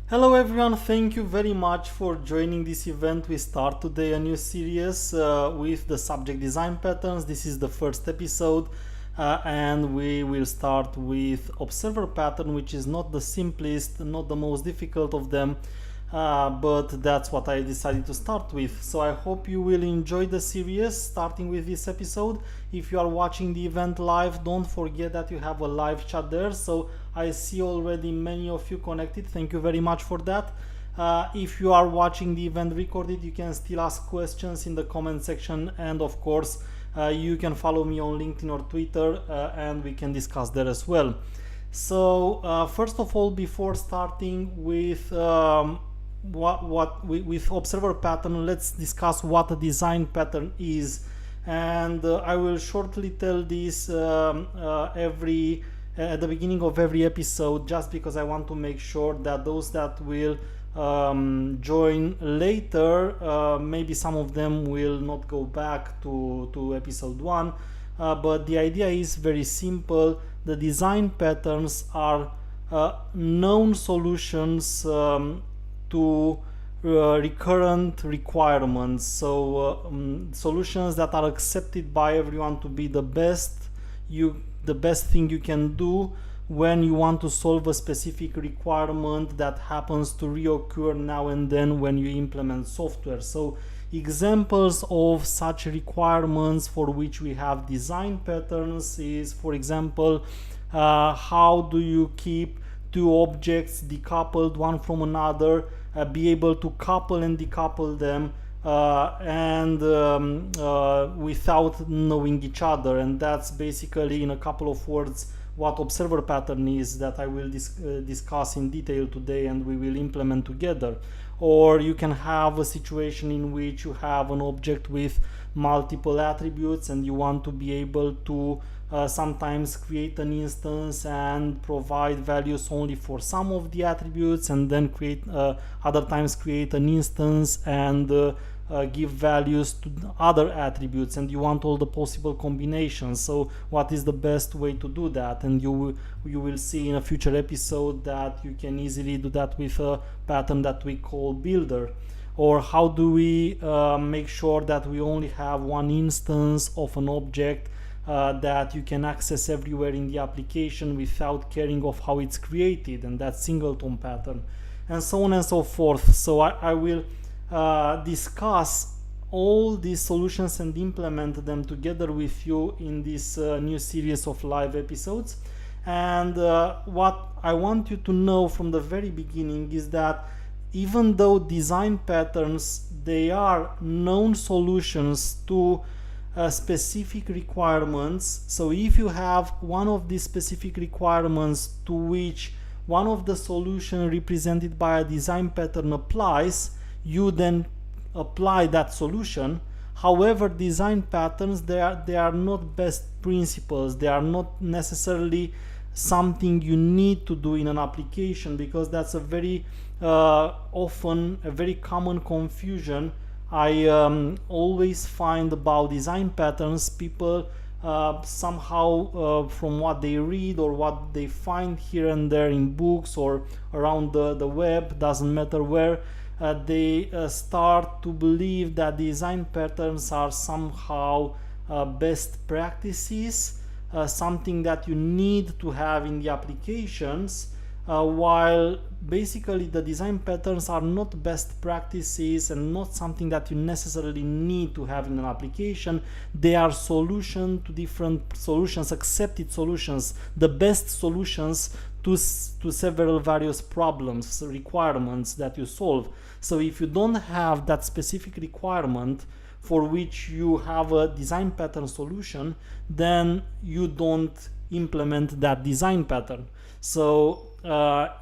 Hello everyone, thank you very much for joining this event. We start today a new series with the subject design patterns. This is the first episode and we will start with observer pattern, which is not the simplest, not the most difficult of them, but that's what I decided to start with. So I hope you will enjoy the series starting with this episode. If you are watching the event live, don't forget that you have a live chat there. So I see already many of you connected. Thank you very much for that. If you are watching the event recorded, you can still ask questions in the comment section, and of course you can follow me on LinkedIn or Twitter and we can discuss there as well. So first of all, before starting with with observer pattern, let's discuss what a design pattern is, and I will shortly tell this at the beginning of every episode, just because I want to make sure that those that will join later, maybe some of them will not go back to episode 1, but the idea is very simple. The design patterns are known solutions to recurrent requirements, so solutions that are accepted by everyone to be the best thing you can do when you want to solve a specific requirement that happens to reoccur now and then when you implement software. So examples of such requirements for which we have design patterns is, for example, how do you keep two objects decoupled one from another, be able to couple and decouple them without knowing each other. And that's basically, in a couple of words, what observer pattern is, that I will discuss in detail today and we will implement together. Or you can have a situation in which you have an object with multiple attributes and you want to be able to sometimes create an instance and provide values only for some of the attributes, and then other times create an instance and give values to other attributes, and you want all the possible combinations. So what is the best way to do that? And you will see in a future episode that you can easily do that with a pattern that we call builder. Or how do we make sure that we only have one instance of an object that you can access everywhere in the application without caring of how it's created, and that singleton pattern, and so on and so forth. So I will discuss all these solutions and implement them together with you in this new series of live episodes. And what I want you to know from the very beginning is that even though design patterns, they are known solutions to specific requirements, so if you have one of these specific requirements to which one of the solution represented by a design pattern applies, you then apply that solution. However, design patterns, they are not best principles. They are not necessarily something you need to do in an application, because that's a very often a very common confusion I always find about design patterns. People somehow from what they read or what they find here and there in books or around the web, doesn't matter where, they start to believe that design patterns are somehow best practices, something that you need to have in the applications, while basically the design patterns are not best practices and not something that you necessarily need to have in an application. They are solution to different solutions, accepted solutions, the best solutions to several various problems, requirements that you solve. So if you don't have that specific requirement for which you have a design pattern solution, then you don't implement that design pattern. So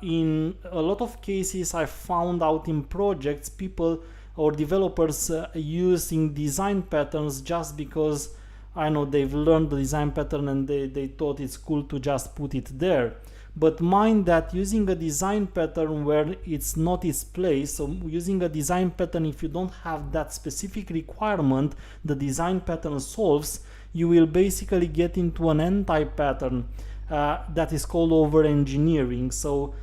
in a lot of cases, I found out in projects, people or developers using design patterns just because, I know, they've learned the design pattern and they thought it's cool to just put it there. But mind that using a design pattern where it's not its place, so using a design pattern, if you don't have that specific requirement the design pattern solves, you will basically get into an anti-pattern that is called over engineering. So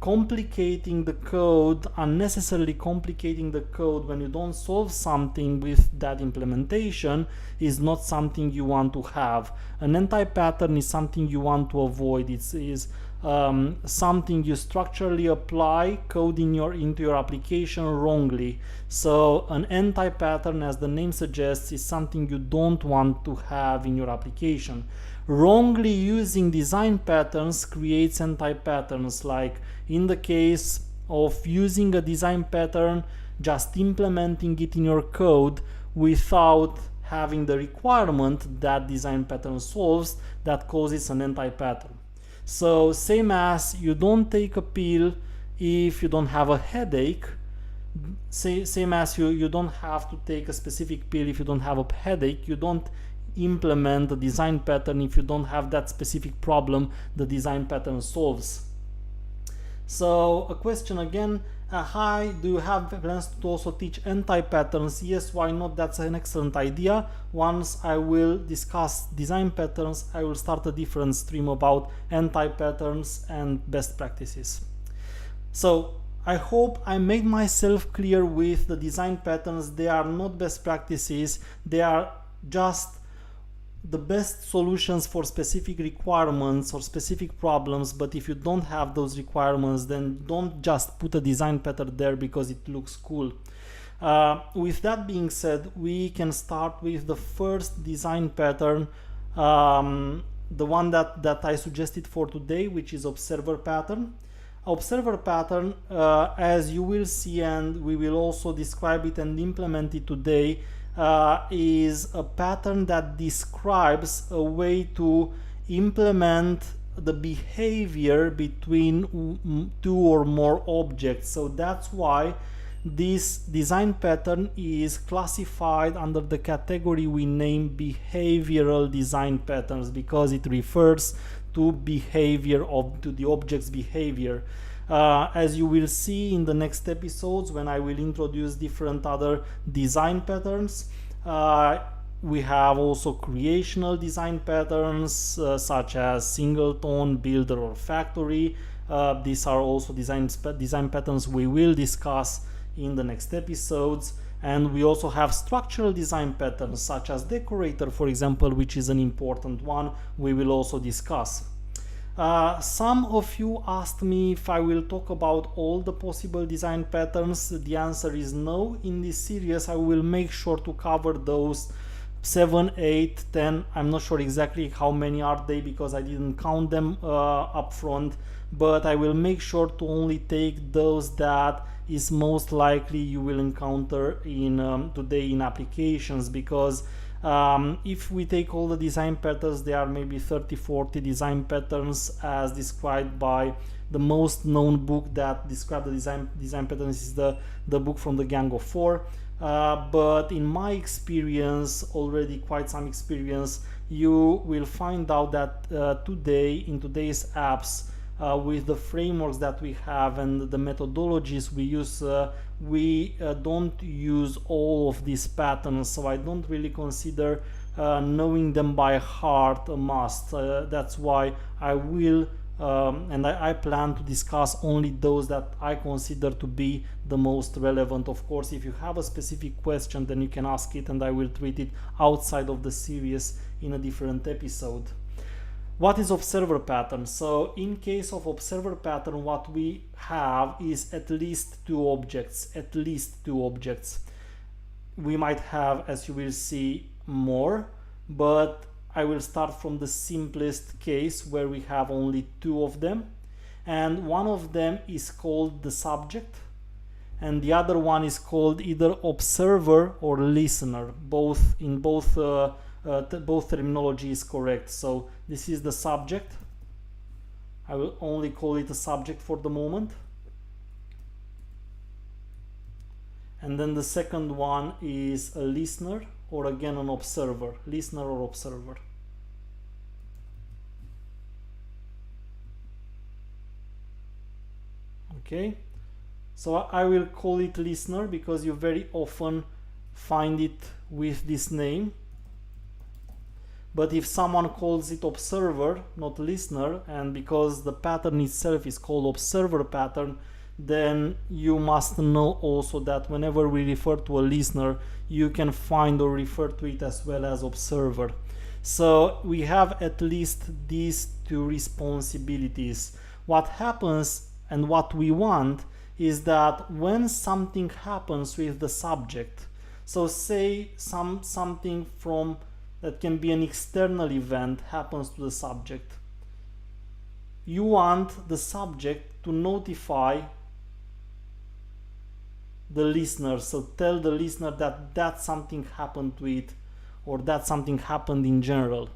complicating the code, unnecessarily complicating the code when you don't solve something with that implementation is not something you want to have. An anti-pattern is something you want to avoid. It is something you structurally apply code into your application wrongly. So an anti-pattern, as the name suggests, is something you don't want to have in your application. Wrongly using design patterns creates anti-patterns, like in the case of using a design pattern, just implementing it in your code without having the requirement that design pattern solves, that causes an anti-pattern. So same as you don't take a pill if you don't have a headache, same as you don't have to take a specific pill if you don't have a headache, you don't implement the design pattern if you don't have that specific problem the design pattern solves. So a question again, hi, do you have plans to also teach anti-patterns? Yes, why not? That's an excellent idea. Once I will discuss design patterns, I will start a different stream about anti-patterns and best practices. So I hope I made myself clear with the design patterns. They are not best practices, they are just the best solutions for specific requirements or specific problems. But if you don't have those requirements, then don't just put a design pattern there because it looks cool. With that being said, we can start with the first design pattern, the one that I suggested for today, which is observer pattern. Observer pattern, as you will see, and we will also describe it and implement it today, is a pattern that describes a way to implement the behavior between two or more objects. So that's why this design pattern is classified under the category we name behavioral design patterns, because it refers to behavior to the object's behavior. As you will see in the next episodes, when I will introduce different other design patterns, we have also creational design patterns, such as singleton, builder, or factory. These are also design patterns we will discuss in the next episodes. And we also have structural design patterns, such as decorator, for example, which is an important one we will also discuss. Some of you asked me if I will talk about all the possible design patterns. The answer is no. In this series I will make sure to cover those 7, 8, 10. I'm not sure exactly how many are they because I didn't count them up front, but I will make sure to only take those that is most likely you will encounter in today in applications, because if we take all the design patterns, there are maybe 30-40 design patterns as described by the most known book that describes the design patterns is the book from the Gang of Four. But in my experience, already quite some experience, you will find out that in today's apps, with the frameworks that we have and the methodologies we use, we don't use all of these patterns, so I don't really consider knowing them by heart a must. That's why I will and I plan to discuss only those that I consider to be the most relevant. Of course, if you have a specific question, then you can ask it and I will treat it outside of the series in a different episode. What is observer pattern? So in case of observer pattern, what we have is at least two objects. We might have, as you will see, more, but I will start from the simplest case where we have only two of them, and one of them is called the subject and the other one is called either observer or listener. Both terminology is correct. So this is the subject. I will only call it a subject for the moment. And then the second one is a listener, or again an observer, listener or observer. Okay, so I will call it listener because you very often find it with this name. But if someone calls it observer, not listener, and because the pattern itself is called observer pattern, then you must know also that whenever we refer to a listener, you can find or refer to it as well as observer. So we have at least these two responsibilities. What happens and what we want is that when something happens with the subject, so say something from that can be an external event happens to the subject, you want the subject to notify the listener, so tell the listener that something happened to it, or that something happened in general.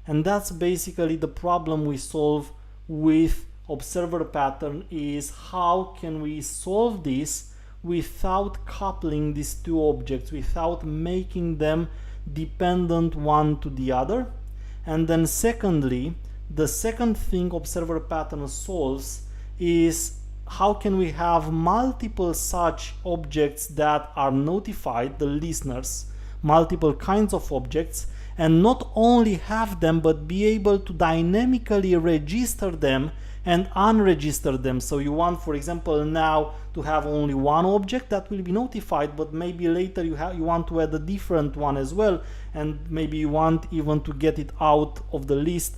And that's basically the problem we solve with observer pattern, is how can we solve this without coupling these two objects, without making them dependent one to the other. And then secondly, the second thing observer pattern solves is how can we have multiple such objects that are notified, the listeners, multiple kinds of objects, and not only have them but be able to dynamically register them and unregister them. So you want, for example, now to have only one object that will be notified, but maybe later you want to add a different one as well, and maybe you want even to get it out of the list,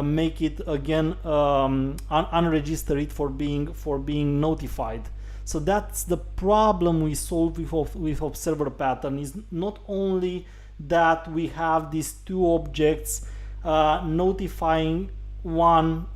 make it again unregister it for being notified. So that's the problem we solve with observer pattern, is not only that we have these two objects notifying one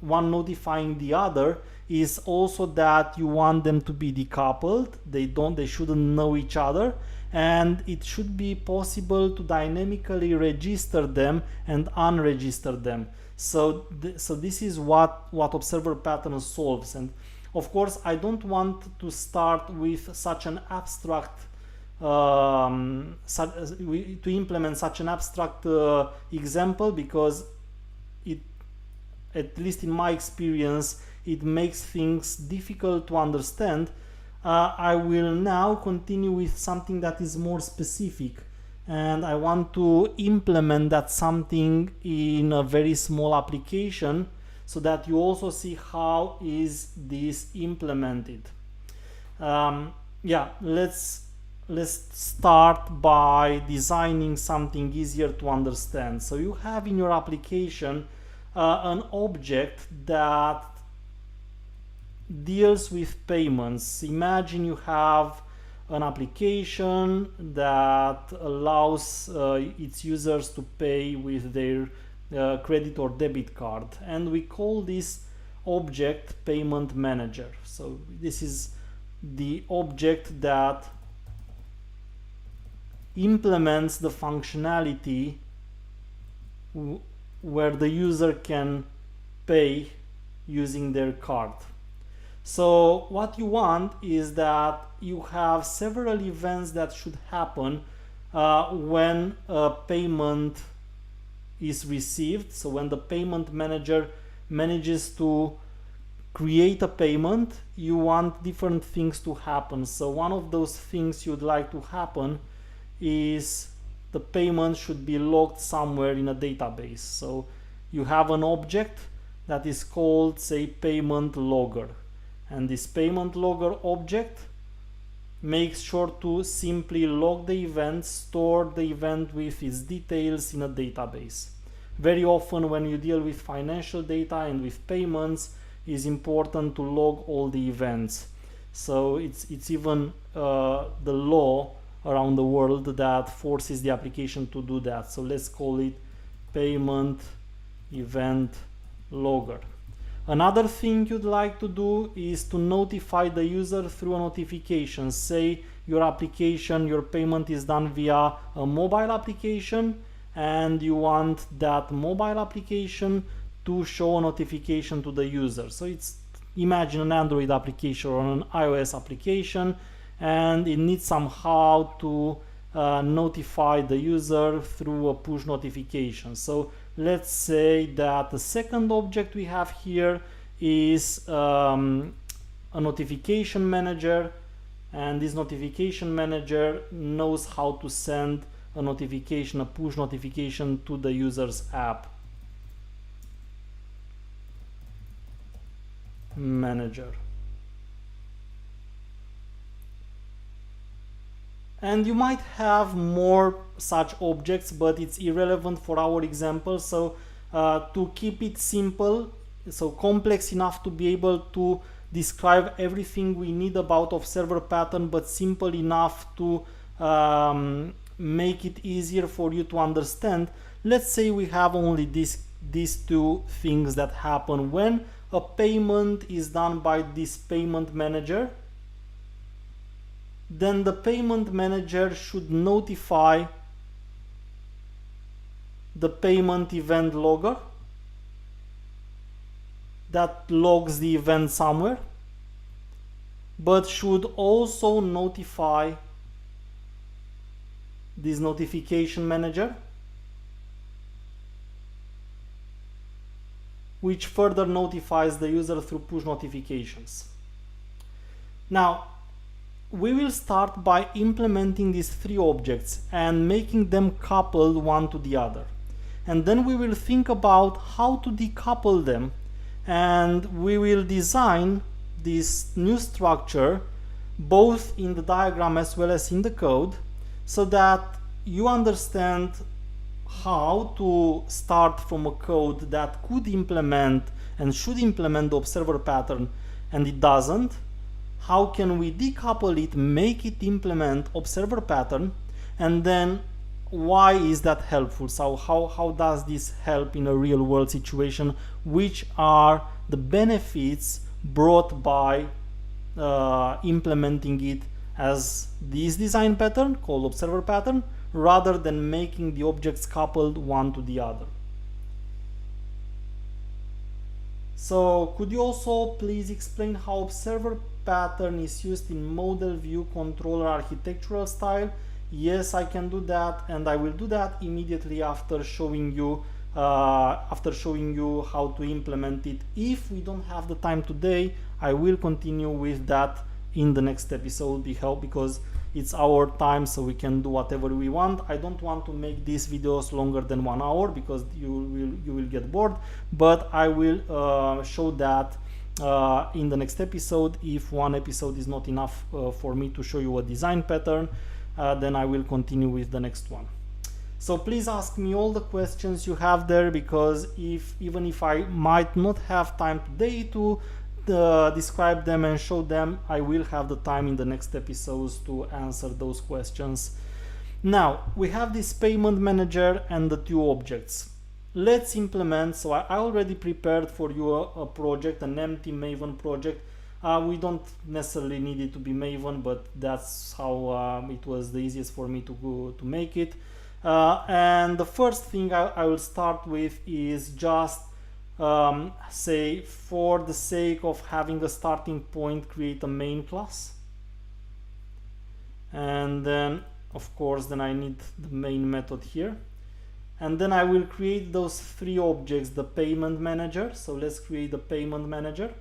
notifying the other, is also that you want them to be decoupled. They shouldn't know each other, and it should be possible to dynamically register them and unregister them. So this is what observer pattern solves. And of course, I don't want to start with such an abstract to implement such an abstract example, because it, at least in my experience, it makes things difficult to understand. I will now continue with something that is more specific, and I want to implement that something in a very small application so that you also see how is this implemented. Let's start by designing something easier to understand. So you have in your application an object that deals with payments. Imagine you have an application that allows its users to pay with their credit or debit card, and we call this object payment manager. So this is the object that implements the functionality where the user can pay using their card. So what you want is that you have several events that should happen when a payment is received. So when the payment manager manages to create a payment, you want different things to happen. So one of those things you'd like to happen is the payment should be logged somewhere in a database. So you have an object that is called, say, payment logger, and this payment logger object makes sure to simply log the event, store the event with its details in a database. Very often when you deal with financial data and with payments, it's important to log all the events. So it's even the law around the world that forces the application to do that. So let's call it payment event logger. Another thing you'd like to do is to notify the user through a notification. Say your application, your payment is done via a mobile application, and you want that mobile application to show a notification to the user. So imagine an Android application or an iOS application, and it needs somehow to notify the user through a push notification. So let's say that the second object we have here is a notification manager, and this notification manager knows how to send a notification, a push notification to the user's app manager. And you might have more such objects, but it's irrelevant for our example. So to keep it simple, so complex enough to be able to describe everything we need about observer pattern, but simple enough to make it easier for you to understand. Let's say we have only these two things that happen when a payment is done by this payment manager. Then the payment manager should notify the payment event logger that logs the event somewhere, but should also notify this notification manager, which further notifies the user through push notifications. Now, we will start by implementing these three objects and making them coupled one to the other. And then we will think about how to decouple them, and we will design this new structure both in the diagram as well as in the code, so that you understand how to start from a code that could implement and should implement the observer pattern and it doesn't. How can we decouple it, make it implement observer pattern, and then why is that helpful? So how does this help in a real world situation? Which are the benefits brought by implementing it as this design pattern called observer pattern, rather than making the objects coupled one to the other? So could you also please explain how observer pattern is used in model view controller architectural style? Yes, I can do that, and I will do that immediately after showing you how to implement it. If we don't have the time today, I will continue with that in the next episode, because it's our time, so we can do whatever we want. I don't want to make these videos longer than 1 hour because you will get bored, but I will show that in the next episode. If one episode is not enough for me to show you a design pattern, then I will continue with the next one. So please ask me all the questions you have there, because even if I might not have time today to describe them and show them, I will have the time in the next episodes to answer those questions. Now we have this payment manager and the two objects. Let's implement. So I already prepared for you a project, an empty Maven project. We don't necessarily need it to be Maven, but that's how it was the easiest for me to make it. And the first thing I will start with is just say, for the sake of having a starting point, create a main class. And then of course then I need the main method here. And then I will create those three objects, the payment manager. So let's create the payment manager.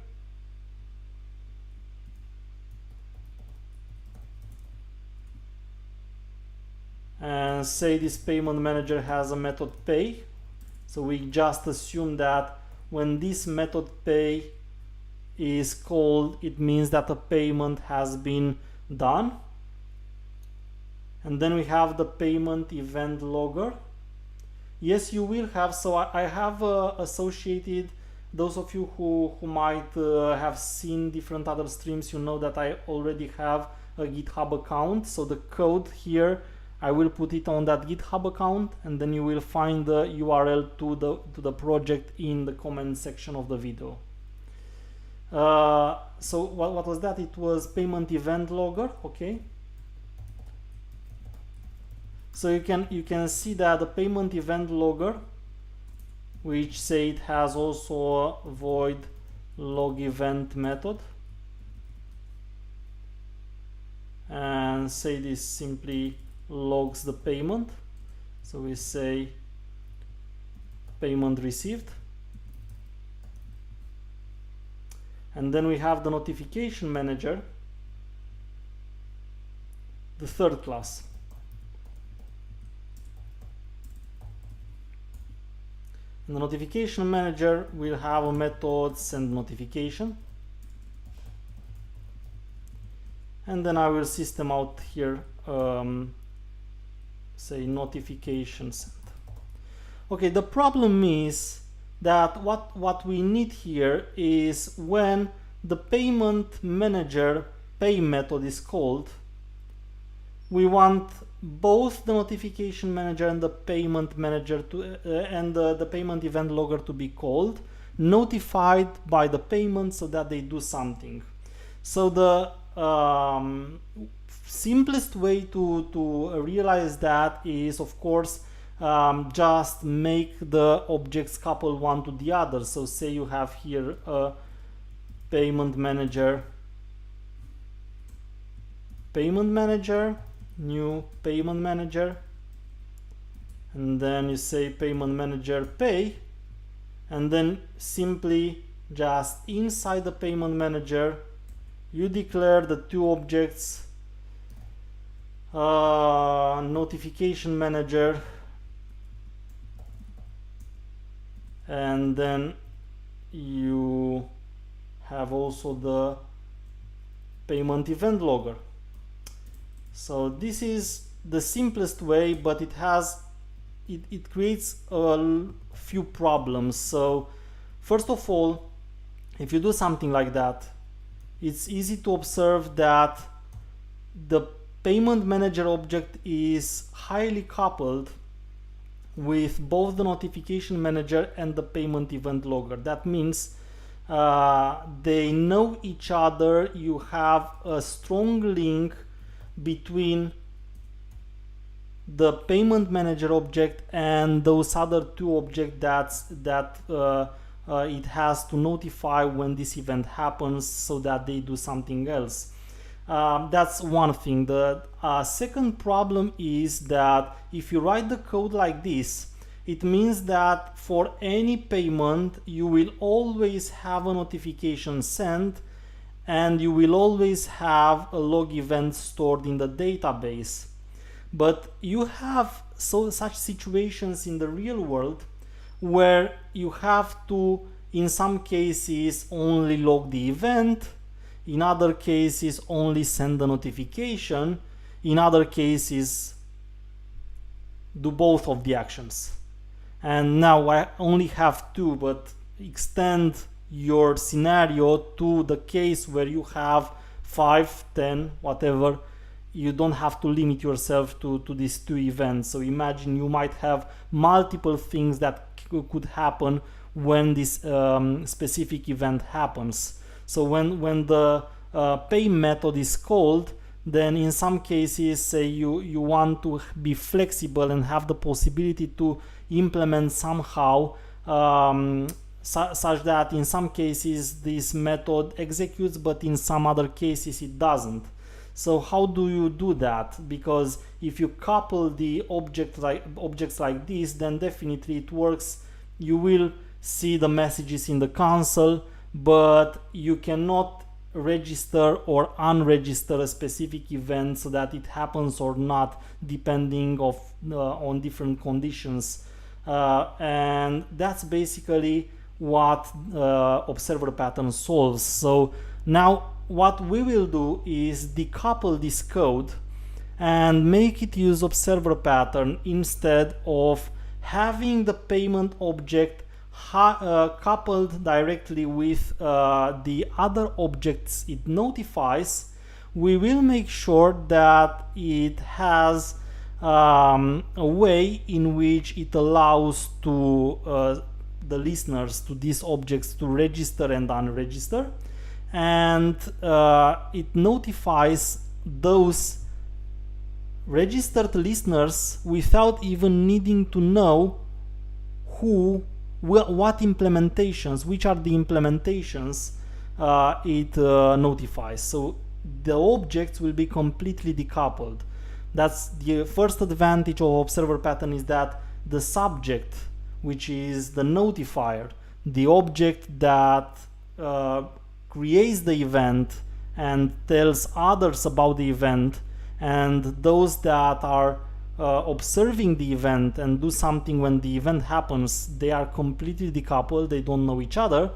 And say this payment manager has a method pay. So we just assume that when this method pay is called, it means that a payment has been done. And then we have the payment event logger. Yes, you will have, so I have associated, those of you who might have seen different other streams, you know that I already have a GitHub account. So the code here, I will put it on that GitHub account, and then you will find the URL to the project in the comment section of the video. So what was that? It was payment event logger. Okay. So you can see that the payment event logger, which say it has also a void log event method, and say this simply logs the payment. So we say payment received, and then we have the notification manager, the third class. In the notification manager, we'll have a method send notification. And then I will system out here, say notification send. Okay, the problem is that what we need here is when the payment manager pay method is called, we want both the notification manager and the payment manager to and the payment event logger to be called, notified by the payment so that they do something. So the simplest way to realize that is, of course, just make the objects couple one to the other. So say you have here a payment manager, new payment manager, and then you say payment manager pay, and then simply just inside the payment manager you declare the two objects, notification manager, and then you have also the payment event logger. So this is the simplest way, but it creates a few problems. So first of all, if you do something like that, it's easy to observe that the payment manager object is highly coupled with both the notification manager and the payment event logger. That means they know each other. You have a strong link between the payment manager object and those other two objects that it has to notify when this event happens so that they do something else. That's one thing. The second problem is that if you write the code like this, it means that for any payment you will always have a notification sent, and you will always have a log event stored in the database. But you have such situations in the real world where you have to, in some cases, only log the event, in other cases only send the notification, in other cases do both of the actions. And now I only have two, but extend your scenario to the case where you have 5, 10, whatever. You don't have to limit yourself to these two events. So imagine you might have multiple things that could happen when this specific event happens. So when the pay method is called, then in some cases, say you want to be flexible and have the possibility to implement somehow such that in some cases this method executes, but in some other cases it doesn't. So how do you do that? Because if you couple the objects like this, then definitely it works. You will see the messages in the console, but you cannot register or unregister a specific event so that it happens or not, depending on different conditions. And that's basically what observer pattern solves. So now what we will do is decouple this code and make it use observer pattern instead of having the payment object coupled directly with the other objects it notifies. We will make sure that it has a way in which it allows to the listeners to these objects to register and unregister, and it notifies those registered listeners without even needing to know what implementations, which are the implementations it notifies. So the objects will be completely decoupled. That's the first advantage of observer pattern, is that the subject, which is the notifier, the object that creates the event and tells others about the event, and those that are observing the event and do something when the event happens, they are completely decoupled, they don't know each other.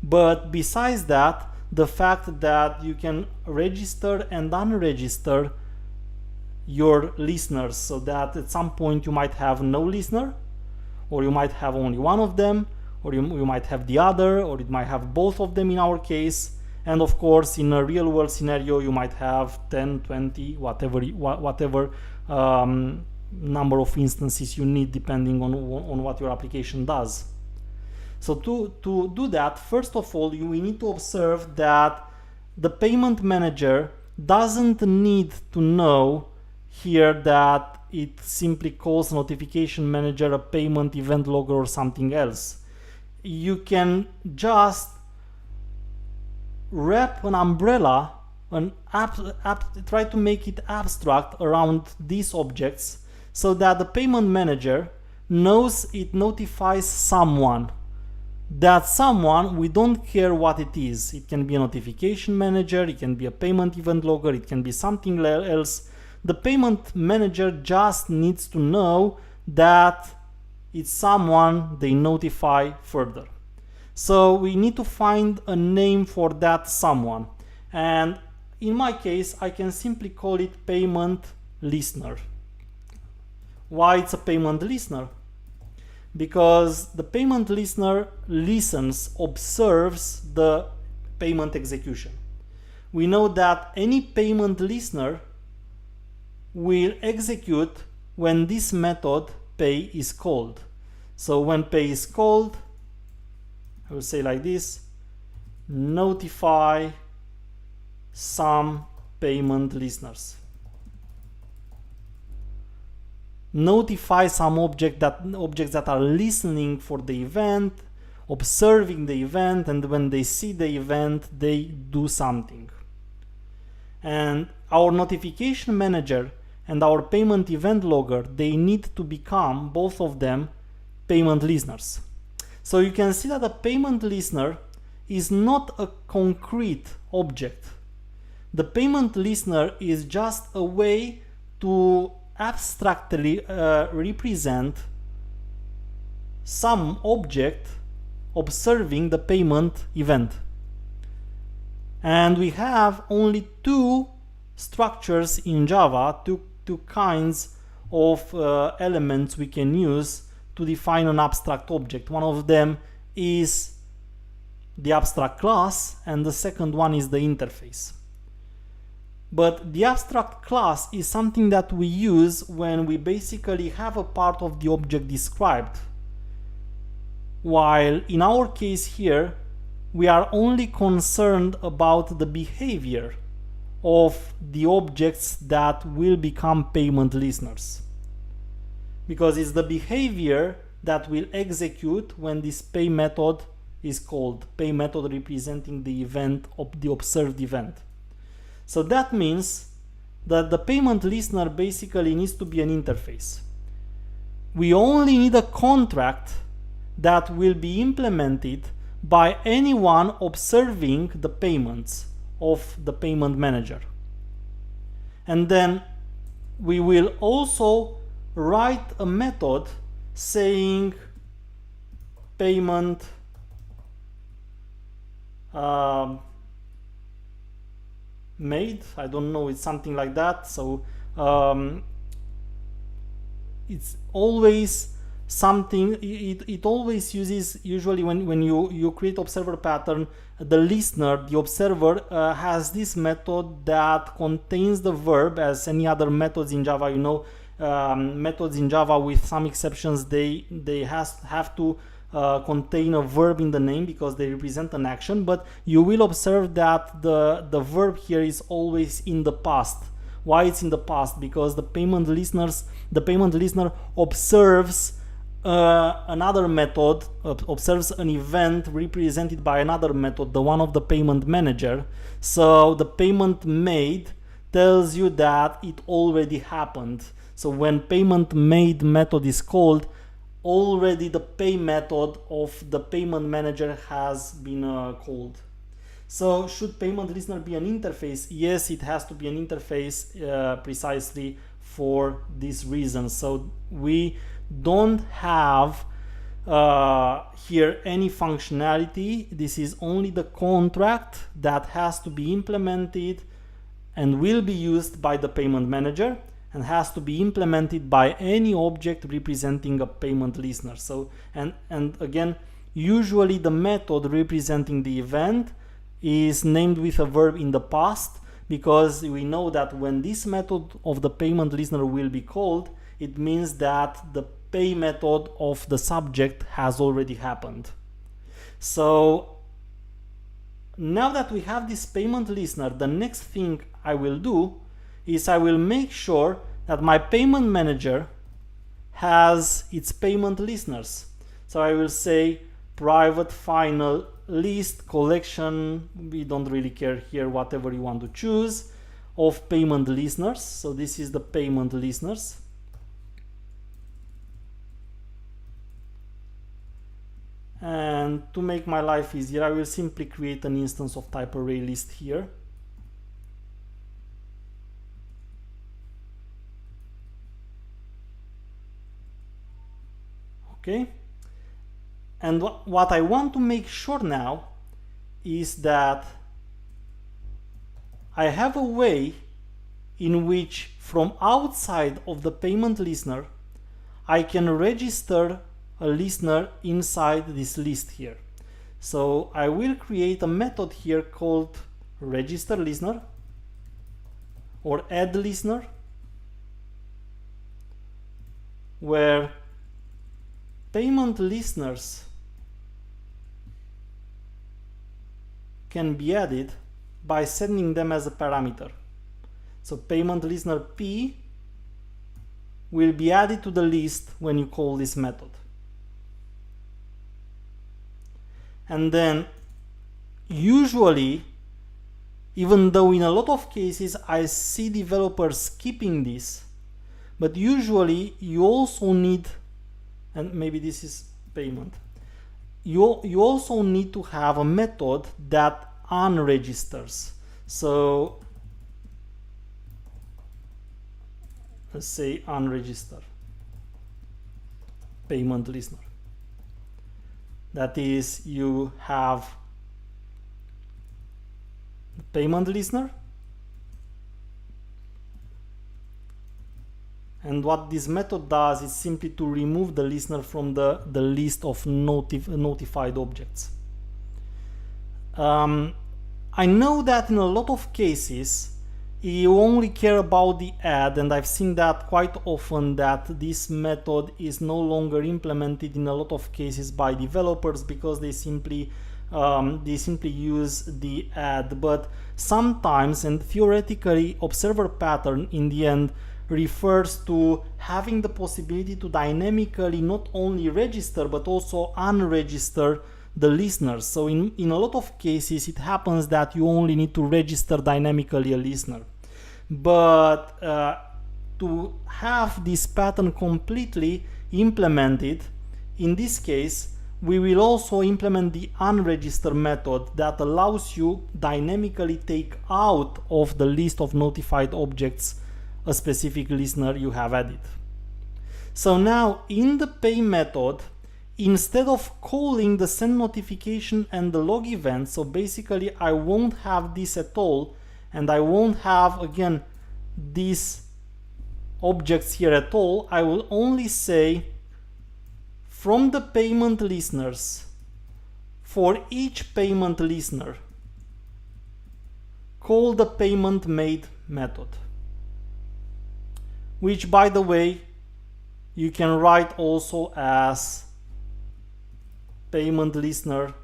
But besides that, the fact that you can register and unregister your listeners, so that at some point you might have no listener, or you might have only one of them, or you might have the other, or it might have both of them in our case. And of course, in a real world scenario, you might have 10, 20, whatever number of instances you need, depending on what your application does. So to do that, first of all, we need to observe that the payment manager doesn't need to know here that it simply calls notification manager a payment event logger or something else. You can just wrap an umbrella, try to make it abstract around these objects, so that the payment manager knows it notifies someone. That someone, we don't care what it is. It can be a notification manager, it can be a payment event logger, it can be something else. The payment manager just needs to know that it's someone they notify further. So we need to find a name for that someone. And in my case, I can simply call it payment listener. Why it's a payment listener? Because the payment listener listens, observes the payment execution. We know that any payment listener will execute when this method pay is called. So when pay is called, I will say like this: notify some payment listeners. Notify some objects that are listening for the event, observing the event, and when they see the event, they do something. And our notification manager and our payment event logger, they need to become, both of them, payment listeners. So you can see that a payment listener is not a concrete object. The payment listener is just a way to abstractly represent some object observing the payment event. And we have only two structures in Java, two kinds of elements we can use to define an abstract object. One of them is the abstract class, and the second one is the interface. But the abstract class is something that we use when we basically have a part of the object described, while in our case here we are only concerned about the behavior of the objects that will become payment listeners, because it's the behavior that will execute when this pay method is called, pay method representing the event of the observed event. So that means that the payment listener basically needs to be an interface. We only need a contract that will be implemented by anyone observing the payments of the payment manager. And then we will also write a method saying payment made, I don't know, it's something like that. So it's always something, it always uses, usually when you create observer pattern, the listener, the observer, has this method that contains the verb, as any other methods in Java. You know, methods in Java, with some exceptions, they have to contain a verb in the name because they represent an action, but you will observe that the verb here is always in the past. Why it's in the past? Because the payment listener observes another method, observes an event represented by another method, the one of the payment manager. So the payment made tells you that it already happened. So when payment made method is called, already the pay method of the payment manager has been called. So should payment listener be an interface? Yes, it has to be an interface precisely for this reason. So we don't have here any functionality. This is only the contract that has to be implemented and will be used by the payment manager and has to be implemented by any object representing a payment listener. So and again, usually the method representing the event is named with a verb in the past, because we know that when this method of the payment listener will be called, it means that the pay method of the subject has already happened. So now that we have this payment listener, the next thing I will do is I will make sure that my payment manager has its payment listeners. So I will say private final list collection, we don't really care here, whatever you want to choose, of payment listeners. So this is the payment listeners. And to make my life easier, I will simply create an instance of type array list here. Okay. And what I want to make sure now is that I have a way in which from outside of the payment listener, I can register a listener inside this list here. So I will create a method here called register listener or add listener, where payment listeners can be added by sending them as a parameter. So payment listener P will be added to the list when you call this method. And then usually, even though in a lot of cases I see developers skipping this, but usually you also need, and maybe this is payment, you also need to have a method that unregisters. So let's say unregister payment listener. That is, you have the payment listener, and what this method does is simply to remove the listener from the list of notified objects. I know that in a lot of cases you only care about the add, and I've seen that quite often, that this method is no longer implemented in a lot of cases by developers because they simply use the add. But sometimes, and theoretically, observer pattern in the end refers to having the possibility to dynamically not only register but also unregister the listeners. So in a lot of cases it happens that you only need to register dynamically a listener. But to have this pattern completely implemented, in this case we will also implement the unregister method that allows you dynamically take out of the list of notified objects a specific listener you have added. So now in the pay method, instead of calling the send notification and the log event, so basically I won't have this at all, and I won't have again these objects here at all. I will only say from the payment listeners, for each payment listener, call the payment made method, which by the way you can write also as payment listener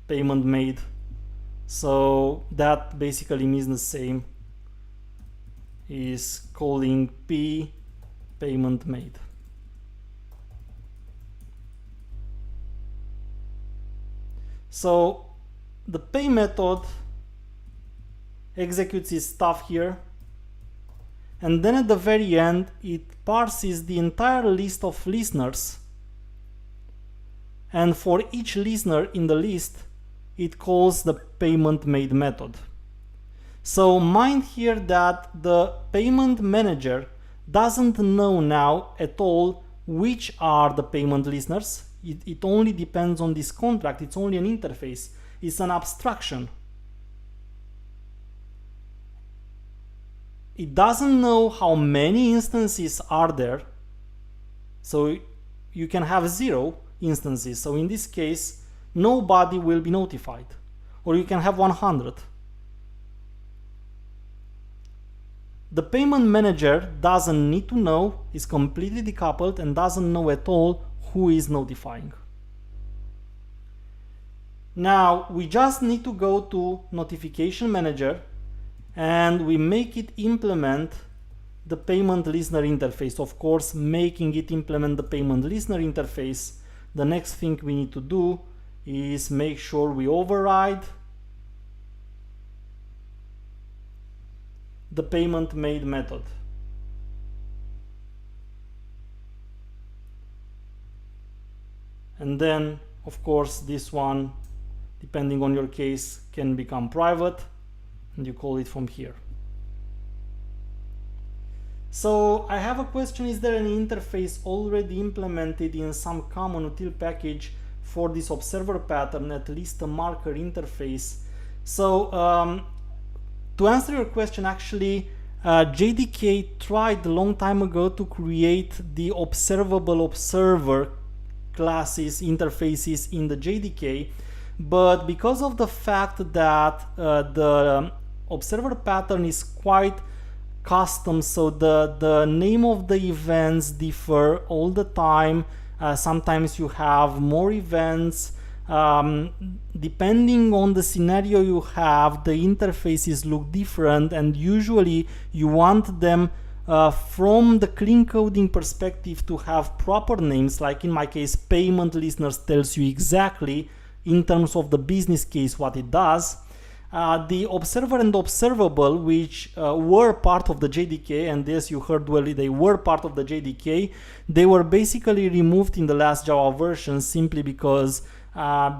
payment made. So that basically means the same, is calling P payment made. So the pay method executes its stuff here, and then at the very end it parses the entire list of listeners, and for each listener in the list it calls the payment made method. So mind here that the payment manager doesn't know now at all which are the payment listeners. It only depends on this contract. It's only an interface. It's an abstraction. It doesn't know how many instances are there. So you can have 0 instances. So in this case, nobody will be notified. Or you can have 100. The payment manager doesn't need to know, is completely decoupled, and doesn't know at all who is notifying. Now we just need to go to notification manager and we make it implement the payment listener interface. Of course, making it implement the payment listener interface, the next thing we need to do is make sure we override the payment made method. And then, of course, this one, depending on your case, can become private, and you call it from here. So I have a question: is there any interface already implemented in some common util package for this observer pattern, at least a marker interface? So to answer your question, actually, JDK tried a long time ago to create the observable observer classes interfaces in the JDK, but because of the fact that the observer pattern is quite custom, so the name of the events differ all the time. Sometimes you have more events. Depending on the scenario you have, the interfaces look different, and usually you want them from the clean coding perspective to have proper names. Like in my case, payment listeners tells you exactly in terms of the business case what it does. The observer and observable, which were part of the JDK, and as you heard well, they were part of the JDK, they were basically removed in the last Java version simply because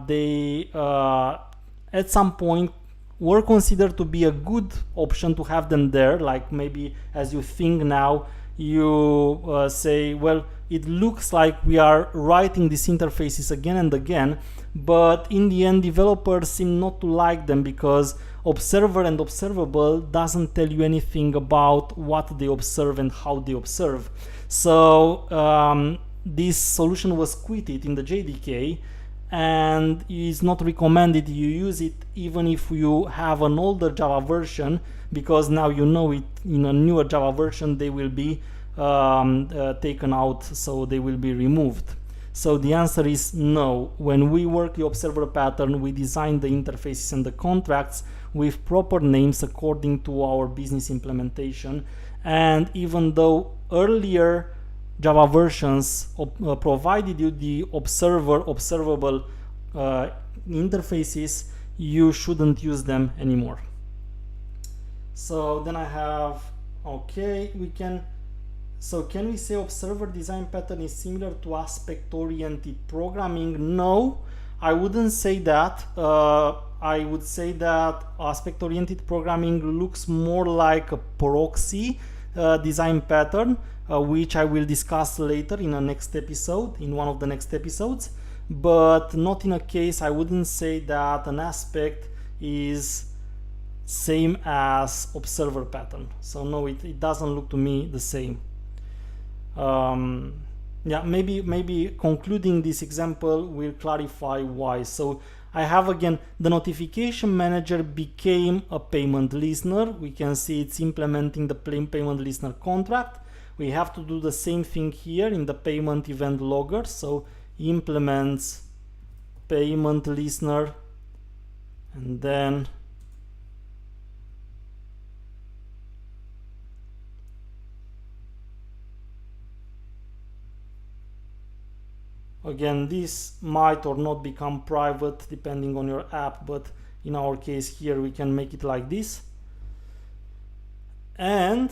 they at some point were considered to be a good option to have them there. Like maybe as you think now, you say, well, it looks like we are writing these interfaces again and again, but in the end developers seem not to like them because observer and observable doesn't tell you anything about what they observe and how they observe. So this solution was quitted in the JDK, and it's not recommended you use it even if you have an older Java version, because now you know it in a newer Java version they will be taken out, so they will be removed. So the answer is no. When we work the observer pattern, we design the interfaces and the contracts with proper names according to our business implementation. And even though earlier Java versions provided you the observable interfaces, you shouldn't use them anymore. So then I have, okay, so can we say observer design pattern is similar to aspect-oriented programming? No, I wouldn't say that. I would say that aspect-oriented programming looks more like a proxy design pattern, which I will discuss later in a next episode, in one of the next episodes, but not in a case. I wouldn't say that an aspect is same as observer pattern. So no, it doesn't look to me the same. Yeah, maybe concluding this example will clarify why. So I have again the notification manager became a payment listener. We can see it's implementing the payment listener contract. We have to do the same thing here in the payment event logger. So implements payment listener, and then again, this might or not become private depending on your app, but in our case here we can make it like this. And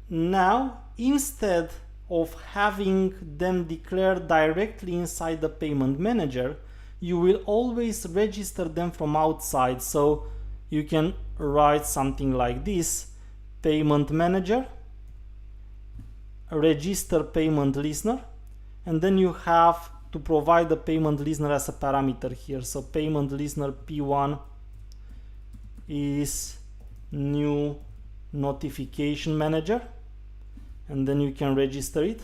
now, instead of having them declared directly inside the payment manager, you will always register them from outside. So you can write something like this: payment manager, register payment listener, and then you have to provide the payment listener as a parameter here. So payment listener P1 is new notification manager, and then you can register it.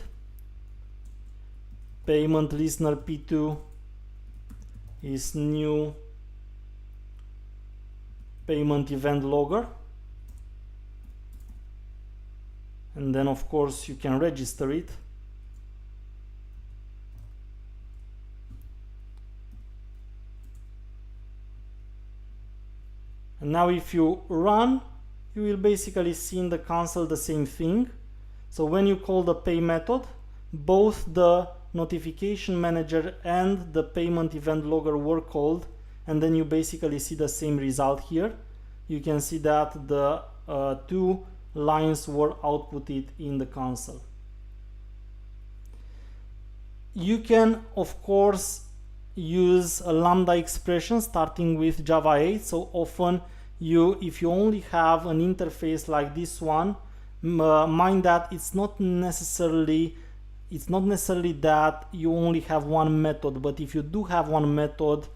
Payment listener P2 is new payment event logger, and then of course you can register it. And now if you run, you will basically see in the console the same thing. So when you call the pay method, both the notification manager and the payment event logger were called, and then you basically see the same result here. You can see that the two lines were outputted in the console. You can of course use a lambda expression starting with Java 8. So often if you only have an interface like this one, mind that it's not necessarily that you only have one method, but if you do have one method,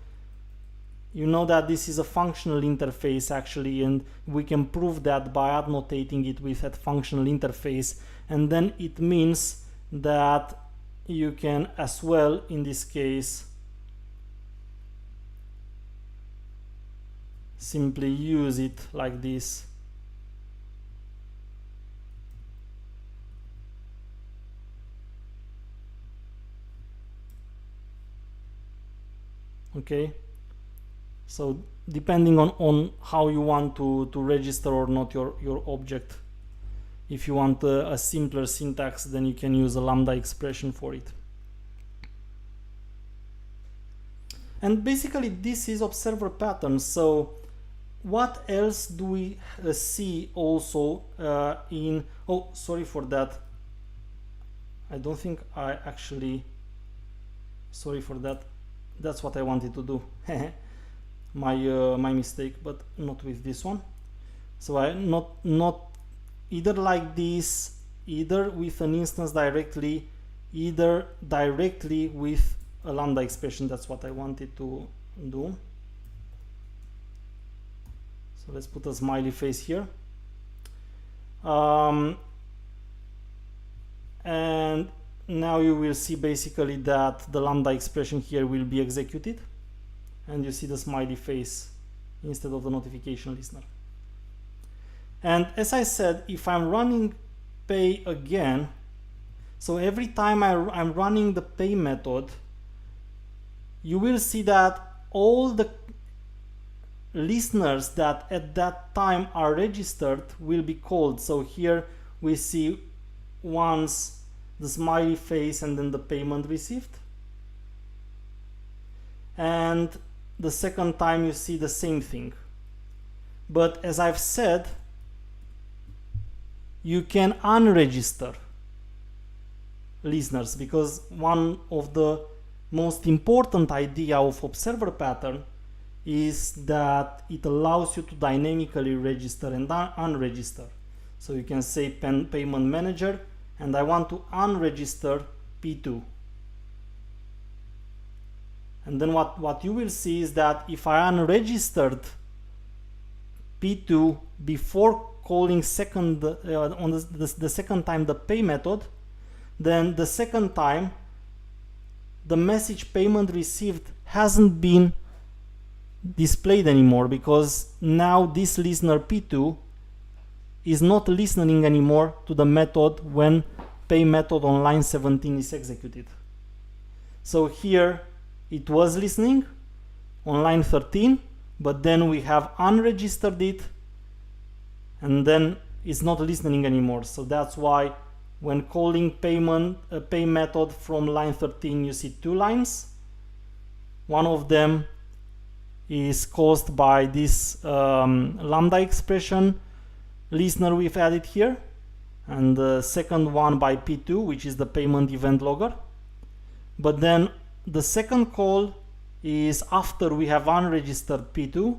you know that this is a functional interface actually, and we can prove that by annotating it with that functional interface, and then it means that you can as well, in this case, simply use it like this. Okay, so depending on how you want to register or not your object. If you want a simpler syntax, then you can use a lambda expression for it. And basically this is observer pattern. So what else do we see also oh, sorry for that. I don't think I actually, sorry for that. That's what I wanted to do. my mistake, but not with this one. So I not either like this, either with an instance directly, either directly with a lambda expression. That's what I wanted to do. So let's put a smiley face here. And now you will see basically that the lambda expression here will be executed, and you see the smiley face instead of the notification listener. And as I said, if I'm running pay again, so every time I'm running the pay method, you will see that all the listeners that at that time are registered will be called. So here we see once the smiley face and then the payment received, and the second time you see the same thing. But as I've said, you can unregister listeners, because one of the most important idea of observer pattern is that it allows you to dynamically register and unregister. So you can say payment manager, and I want to unregister P2. And then what you will see is that if I unregistered P2 before calling on the second time the pay method, then the second time the message payment received hasn't been displayed anymore, because now this listener P2 is not listening anymore to the method when pay method on line 17 is executed. So here it was listening on line 13, but then we have unregistered it, and then it's not listening anymore. So that's why when calling pay method from line 13, you see two lines. One of them is caused by this lambda expression listener we've added here, and the second one by P2, which is the payment event logger. But then the second call is after we have unregistered P2.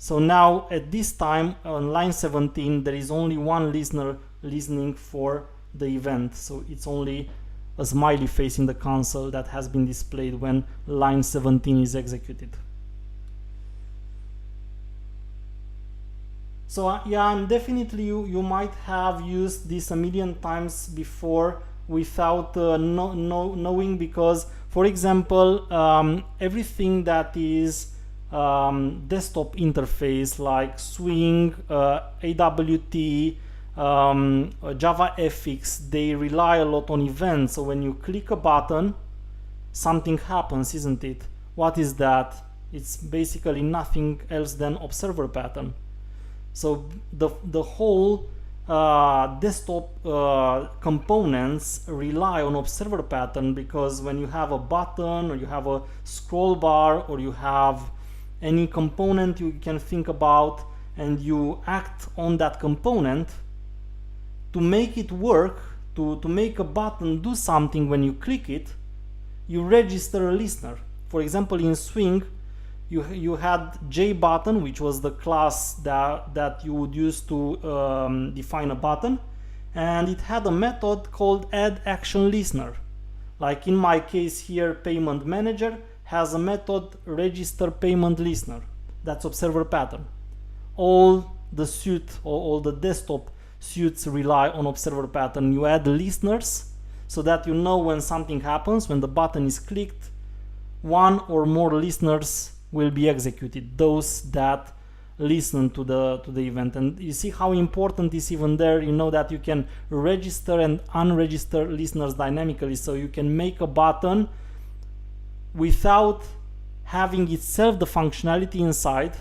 So now at this time on line 17 there is only one listener listening for the event, so it's only a smiley face in the console that has been displayed when line 17 is executed. So yeah, and definitely you might have used this a million times before without knowing, because for example everything that is desktop interface like Swing, AWT, JavaFX, they rely a lot on events. So when you click a button, something happens, isn't it? What is that? It's basically nothing else than observer pattern. So the whole desktop components rely on observer pattern, because when you have a button or you have a scroll bar or you have any component you can think about and you act on that component to make it work, to make a button do something when you click it, you register a listener. For example, in Swing you had JButton, which was the class that you would use to define a button, and it had a method called addActionListener. Like in my case here, Payment Manager has a method register payment listener. That's observer pattern. All the suite or all the desktop suites rely on observer pattern. You add listeners so that you know when something happens, when the button is clicked, one or more listeners will be executed, those that listen to the event. And you see how important is even there. You know that you can register and unregister listeners dynamically, so you can make a button without having itself the functionality inside,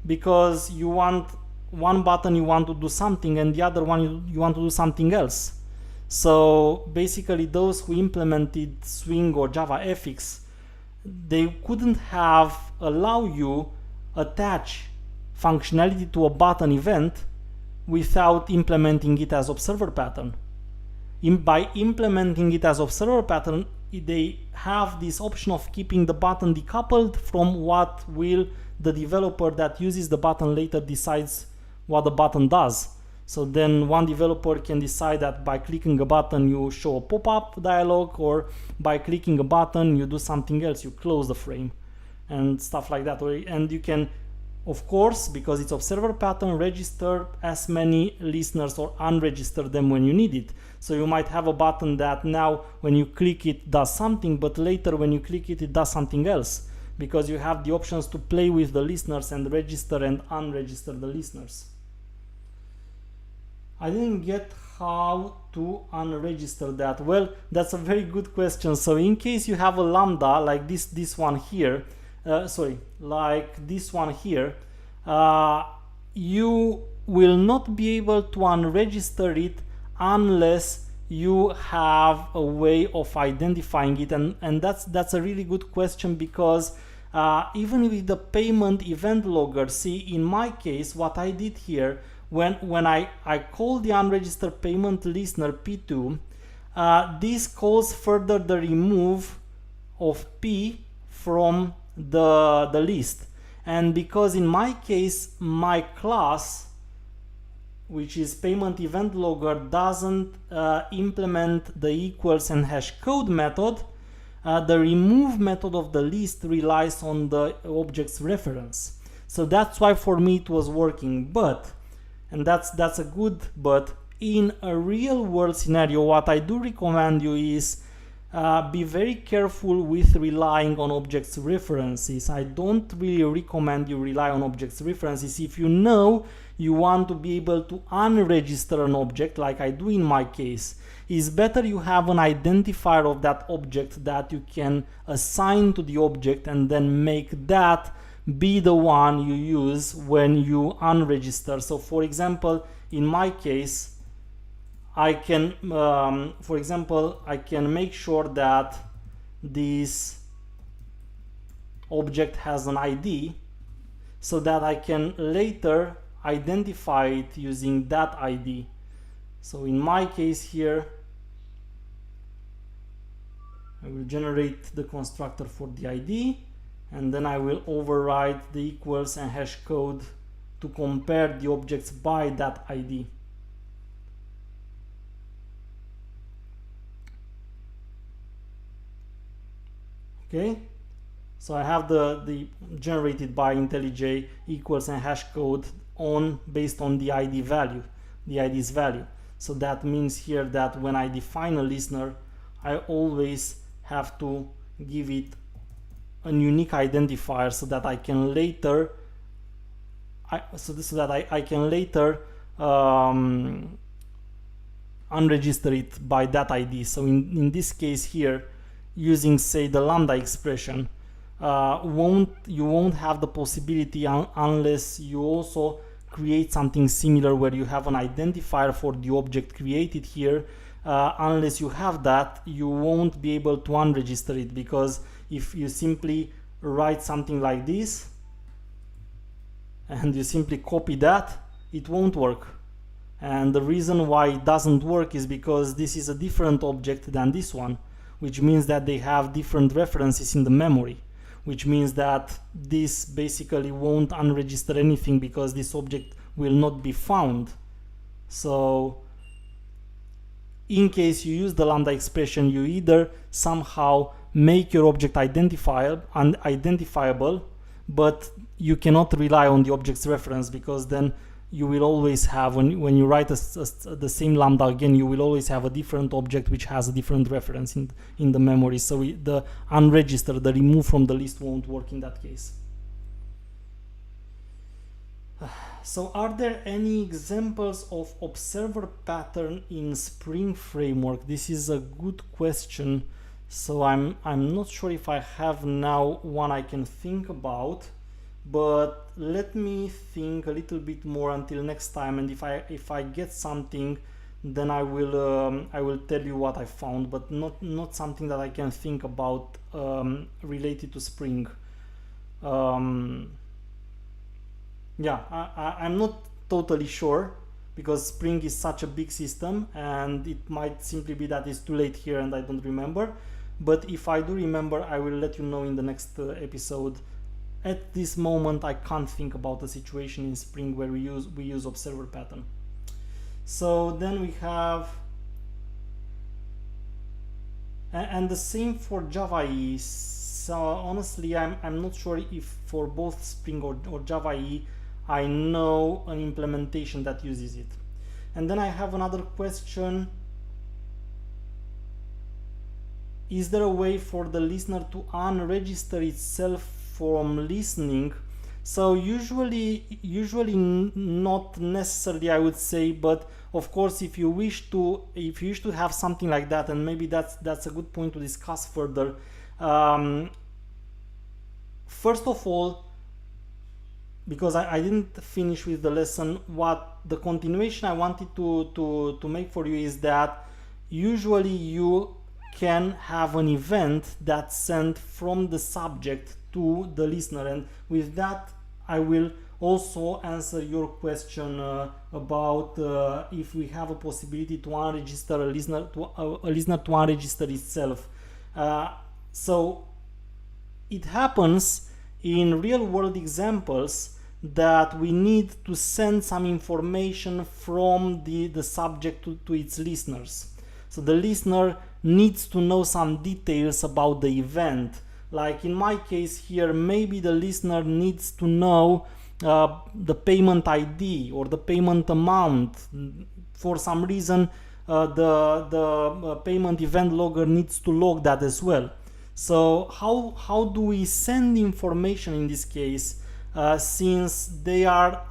because you want one button you want to do something and the other one you want to do something else. So basically those who implemented Swing or JavaFX, they couldn't have allow you attach functionality to a button event without implementing it as observer pattern. By implementing it as observer pattern, they have this option of keeping the button decoupled from what will the developer that uses the button later decides what the button does. So then one developer can decide that by clicking a button you show a pop-up dialog, or by clicking a button you do something else, you close the frame and stuff like that. And you can, of course, because it's observer pattern, register as many listeners or unregister them when you need it. So you might have a button that now when you click it does something, but later when you click it, it does something else, because you have the options to play with the listeners and register and unregister the listeners. I didn't get how to unregister that. Well, that's a very good question. So in case you have a lambda like this one here, like this one here, you will not be able to unregister it unless you have a way of identifying it, and that's a really good question, because even with the payment event logger, see in my case what I did here, when I call the unregistered payment listener P2, this calls further the remove of P from the list. And because in my case my class, which is payment event logger, doesn't implement the equals and hash code method, the remove method of the list relies on the object's reference. So that's why for me it was working. But, and that's a good but, in a real world scenario, what I do recommend you is be very careful with relying on objects references. I don't really recommend you rely on objects references if you know you want to be able to unregister an object, like I do in my case. It's better you have an identifier of that object that you can assign to the object and then make that be the one you use when you unregister. So for example, in my case, I can, for example, I can make sure that this object has an ID so that I can later identify it using that ID. So in my case here, I will generate the constructor for the ID, and then I will override the equals and hash code to compare the objects by that ID. Okay, so I have the generated by IntelliJ equals and hash code on based on the ID value, the ID's value. So that means here that when I define a listener, I always have to give it a unique identifier so that I can later unregister it by that ID. So in this case here, using say the lambda expression, you won't have the possibility unless you also create something similar where you have an identifier for the object created here. Unless you have that, you won't be able to unregister it, because if you simply write something like this and you simply copy that, it won't work. And the reason why it doesn't work is because this is a different object than this one, which means that they have different references in the memory, which means that this basically won't unregister anything because this object will not be found. So in case you use the lambda expression, you either somehow make your object identifiable, but you cannot rely on the object's reference, because then you will always have, when you write the same lambda again, you will always have a different object which has a different reference in the memory. So the unregister, the remove from the list, won't work in that case. So are there any examples of observer pattern in Spring Framework? This is a good question. So I'm not sure if I have now one I can think about, but let me think a little bit more until next time, and if I get something, then I will tell you what I found, but not something that I can think about related to Spring. Yeah, I'm not totally sure, because Spring is such a big system, and it might simply be that it's too late here and I don't remember. But if I do remember, I will let you know in the next episode. At this moment, I can't think about a situation in Spring where we use observer pattern. So then we have, and the same for Java EE. So honestly, I'm not sure if for both Spring or Java EE I know an implementation that uses it. And then I have another question. Is there a way for the listener to unregister itself from listening? So usually not necessarily, I would say, but of course if you wish to have something like that, and maybe that's a good point to discuss further. First of all, because I didn't finish with the lesson, what the continuation I wanted to make for you is that usually you can have an event that's sent from the subject to the listener, and with that I will also answer your question about if we have a possibility to unregister a listener to unregister itself. So it happens in real world examples that we need to send some information from the subject to its listeners. So the listener needs to know some details about the event. Like in my case here, maybe the listener needs to know the payment ID or the payment amount. For some reason, the payment event logger needs to log that as well. So how do we send information in this case? Since they are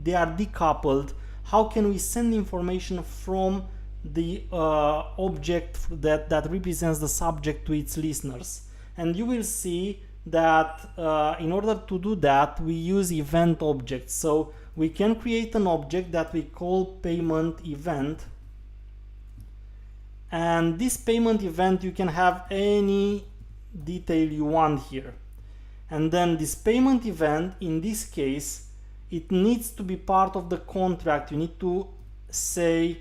decoupled, how can we send information from the object that represents the subject to its listeners? And you will see that in order to do that, we use event objects. So we can create an object that we call payment event, and this payment event, you can have any detail you want here. And then this payment event, in this case, it needs to be part of the contract. You need to say,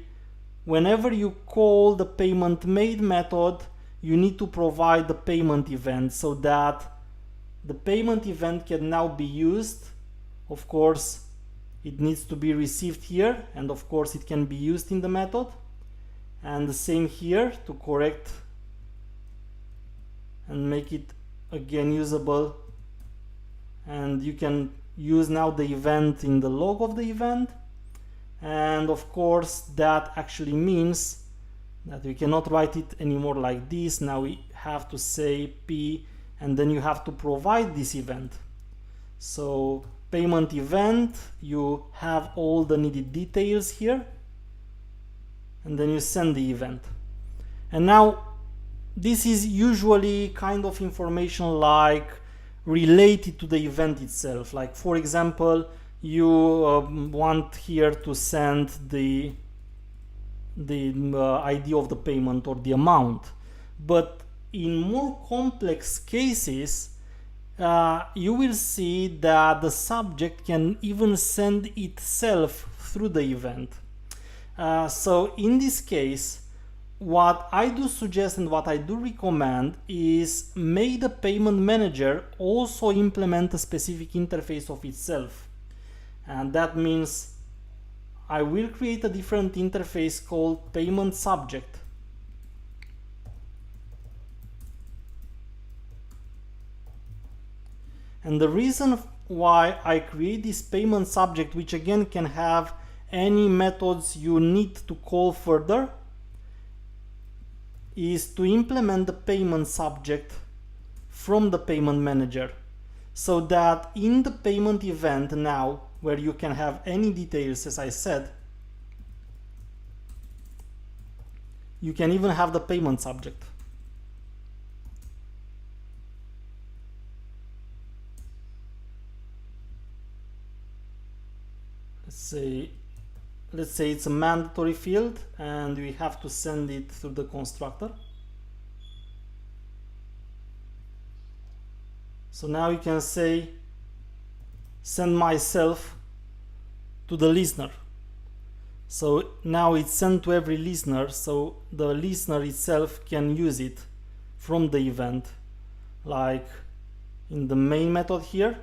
whenever you call the payment made method, you need to provide the payment event, so that the payment event can now be used. Of course, it needs to be received here, and of course it can be used in the method. And the same here to correct and make it again usable. And you can use now the event in the log of the event. And of course that actually means that we cannot write it anymore like this. Now we have to say P, and then you have to provide this event. So payment event, you have all the needed details here, and then you send the event. And now this is usually kind of information like related to the event itself. Like for example, you want here to send the ID of the payment or the amount. But in more complex cases, you will see that the subject can even send itself through the event. So in this case, what I do suggest and what I do recommend is make the payment manager also implement a specific interface of itself. And that means I will create a different interface called payment subject. And the reason why I create this payment subject, which again can have any methods you need to call further, is to implement the payment subject from the payment manager, so that in the payment event now, where you can have any details, as I said, you can even have the payment subject. Let's say it's a mandatory field and we have to send it through the constructor. So now you can say send myself to the listener. So now it's sent to every listener, so the listener itself can use it from the event, like in the main method here.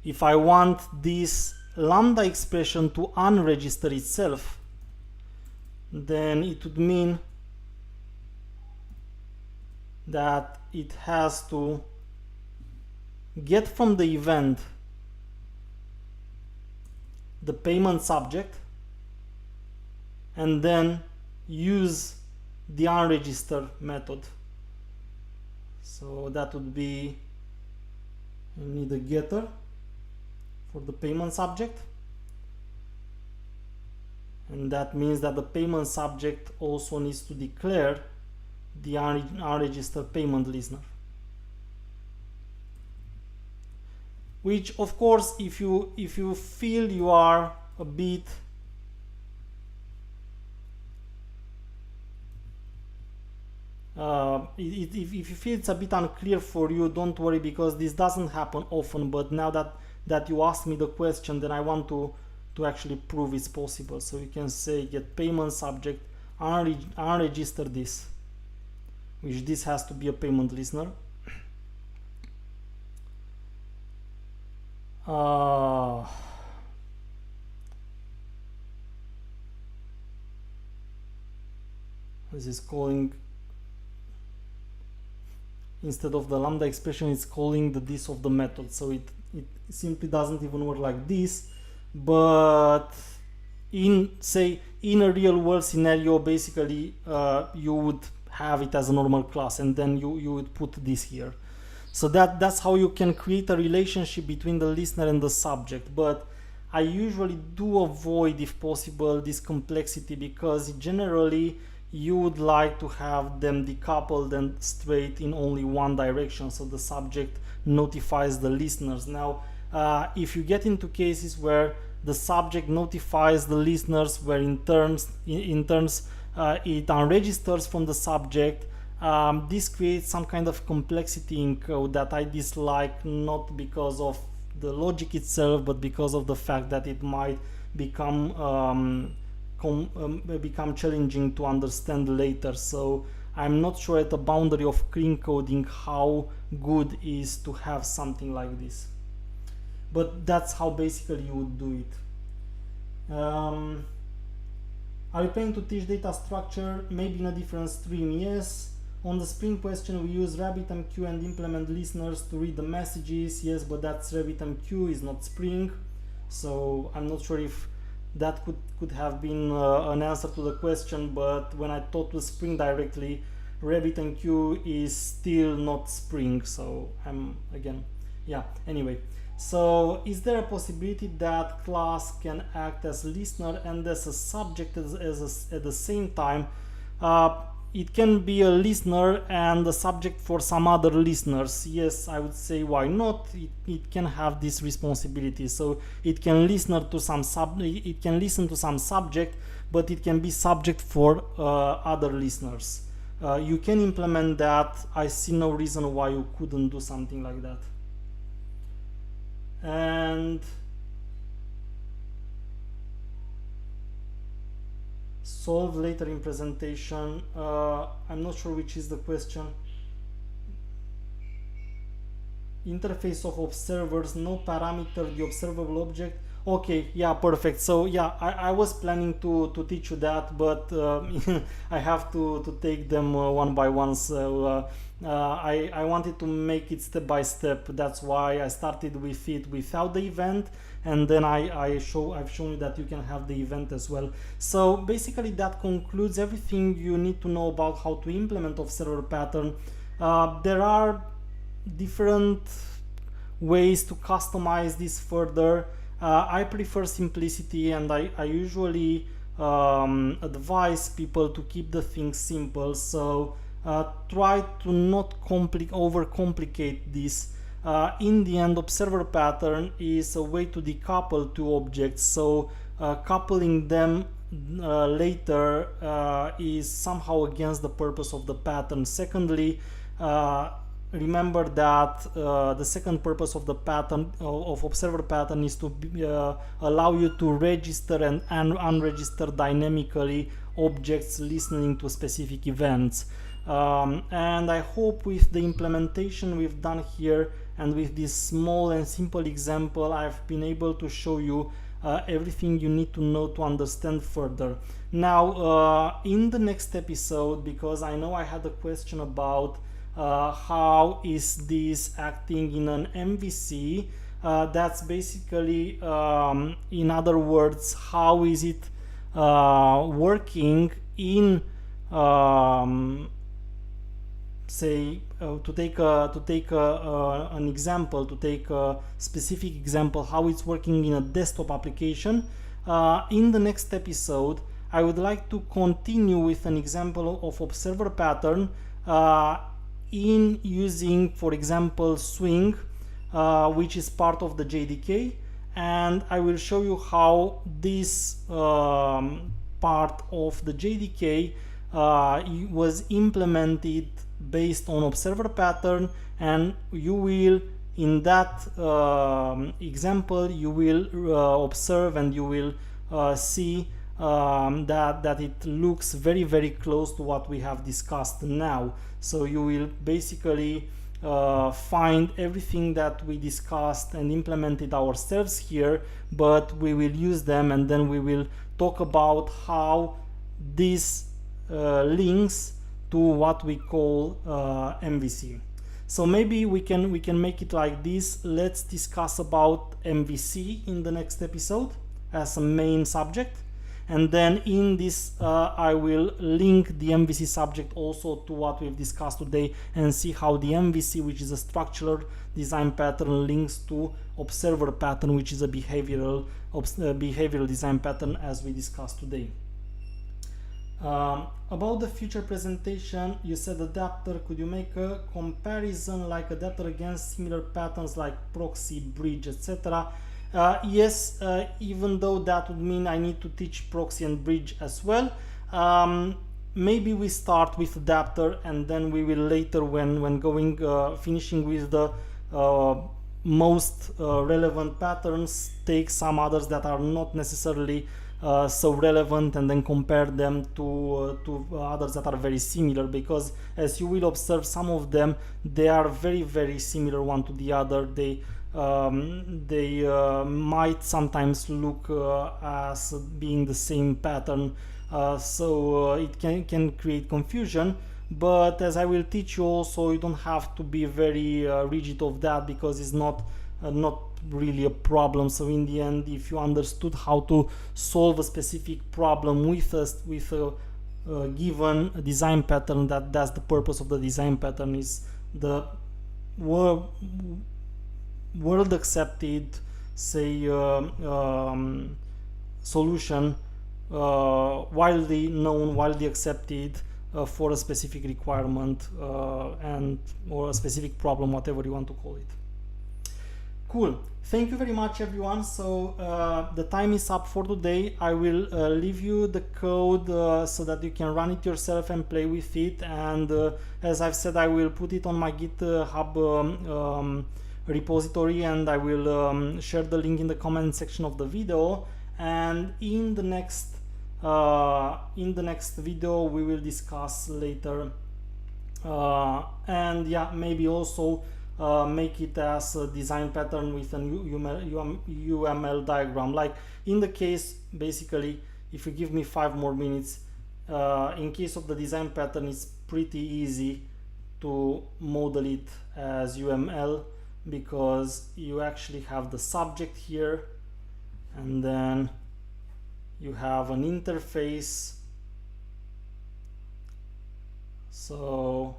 If I want this lambda expression to unregister itself, then it would mean that it has to get from the event the payment subject and then use the unregister method. So that would be, you need a getter for the payment subject, and that means that the payment subject also needs to declare the unregistered payment listener, which of course if you feel you are a bit if you feel it's a bit unclear for you, don't worry, because this doesn't happen often, but now that you asked me the question, then I want to actually prove it's possible. So you can say get payment subject unregister this, which this has to be a payment listener. This is calling, instead of the lambda expression, it's calling the this of the method, so it simply doesn't even work like this. But in a real world scenario, basically you would have it as a normal class, and then you would put this here. So that's how you can create a relationship between the listener and the subject. But I usually do avoid, if possible, this complexity, because generally you would like to have them decoupled and straight in only one direction, so the subject notifies the listeners. Now if you get into cases where the subject notifies the listeners, where in turns it unregisters from the subject, this creates some kind of complexity in code that I dislike, not because of the logic itself, but because of the fact that it might become challenging to understand later. So I'm not sure at the boundary of clean coding how good is to have something like this, but that's how basically you would do it. Are you planning to teach data structure? Maybe in a different stream? Yes. On the Spring question, we use RabbitMQ and implement listeners to read the messages. Yes, but that's RabbitMQ, is not Spring. So I'm not sure if that could have been an answer to the question, but when I talked with Spring directly, RabbitMQ is still not Spring. So anyway. So is there a possibility that class can act as listener and as a subject at the same time? It can be a listener and a subject for some other listeners. Yes, I would say why not? It can have this responsibility. So it can listen to some subject, but it can be subject for other listeners. You can implement that. I see no reason why you couldn't do something like that. And solve later in presentation. I'm not sure which is the question. Interface of observers, no parameter, the observable object. Okay, yeah, perfect. So yeah, I was planning to teach you that, but I have to take them one by one. So I wanted to make it step by step. That's why I started with it without the event, and then I've shown you that you can have the event as well. So basically that concludes everything you need to know about how to implement observer pattern. There are different ways to customize this further. I prefer simplicity, and I usually advise people to keep the things simple. So try to not overcomplicate this. In the end, observer pattern is a way to decouple two objects. So coupling them later is somehow against the purpose of the pattern. Secondly, remember that the second purpose of the pattern of observer pattern is to allow you to register and unregister dynamically objects listening to specific events. And I hope with the implementation we've done here and with this small and simple example, I've been able to show you everything you need to know to understand further. Now in the next episode, because I know I had a question about how is this acting in an MVC, that's basically in other words, how is it working in say to take an example, to take a specific example, how it's working in a desktop application. In the next episode I would like to continue with an example of observer pattern in using, for example, swing, which is part of the JDK, and I will show you how this part of the JDK was implemented based on observer pattern, and you will, in that example, you will observe and you will see that it looks very, very close to what we have discussed now. So you will basically find everything that we discussed and implemented ourselves here, but we will use them, and then we will talk about how this links to what we call MVC. So maybe we can make it like this. Let's discuss about MVC in the next episode as a main subject, and then in this I will link the MVC subject also to what we've discussed today, and see how the MVC, which is a structural design pattern, links to observer pattern, which is a behavioral design pattern, as we discussed today. About the future presentation, you said adapter. Could you make a comparison like adapter against similar patterns like proxy, bridge, etc.? Yes, even though that would mean I need to teach proxy and bridge as well. Maybe we start with adapter, and then we will later, when going finishing with the most relevant patterns, take some others that are not necessarily so relevant, and then compare them to others that are very similar, because as you will observe, some of them, they are very similar one to the other. They might sometimes look as being the same pattern, so it can create confusion. But as I will teach you also, you don't have to be very rigid of that, because it's not really a problem. So in the end, if you understood how to solve a specific problem with a given design pattern, that's the purpose of the design pattern, is the world accepted, say, solution, widely known, widely accepted, for a specific requirement, and or a specific problem, whatever you want to call it. Cool. Thank you very much, everyone. So the time is up for today. I will leave you the code so that you can run it yourself and play with it. And as I've said, I will put it on my GitHub repository, and I will share the link in the comment section of the video. And in the next video, we will discuss later, and yeah, maybe also make it as a design pattern with an UML diagram. Like in the case, basically, if you give me 5 more minutes, in case of the design pattern, it's pretty easy to model it as UML, because you actually have the subject here, and then you have an interface. So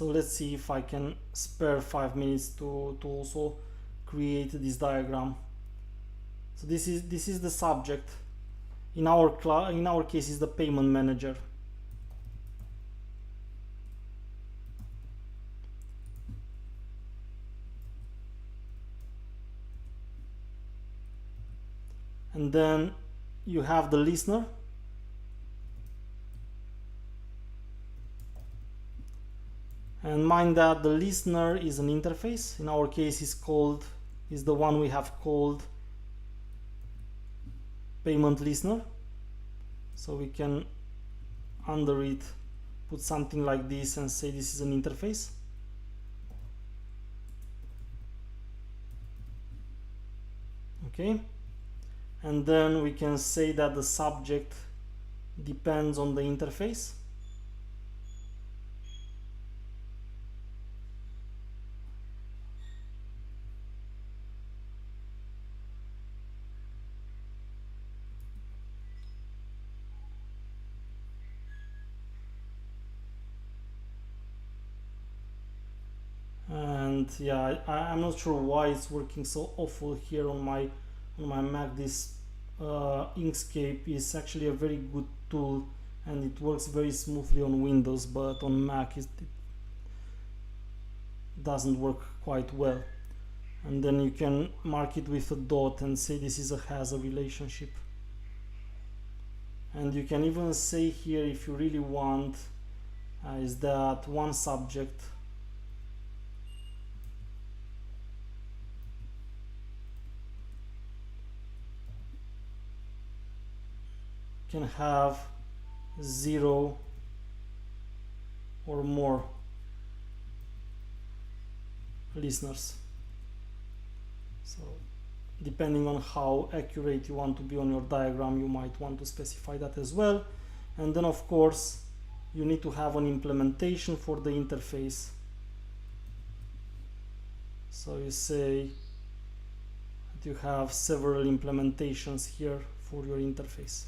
let's see if I can spare 5 minutes to also create this diagram. So this is the subject. In our case, is the payment manager. And then you have the listener. And mind that the listener is an interface. In our case, is the one we have called payment listener. So we can under it put something like this and say this is an interface. Okay. And then we can say that the subject depends on the interface. And yeah, I'm not sure why it's working so awful here on my Mac. This Inkscape is actually a very good tool, and it works very smoothly on Windows, but on Mac it doesn't work quite well. And then you can mark it with a dot and say this has a relationship. And you can even say here, if you really want, is that one subject can have 0 or more listeners. So depending on how accurate you want to be on your diagram, you might want to specify that as well. And then of course you need to have an implementation for the interface. So you say that you have several implementations here for your interface.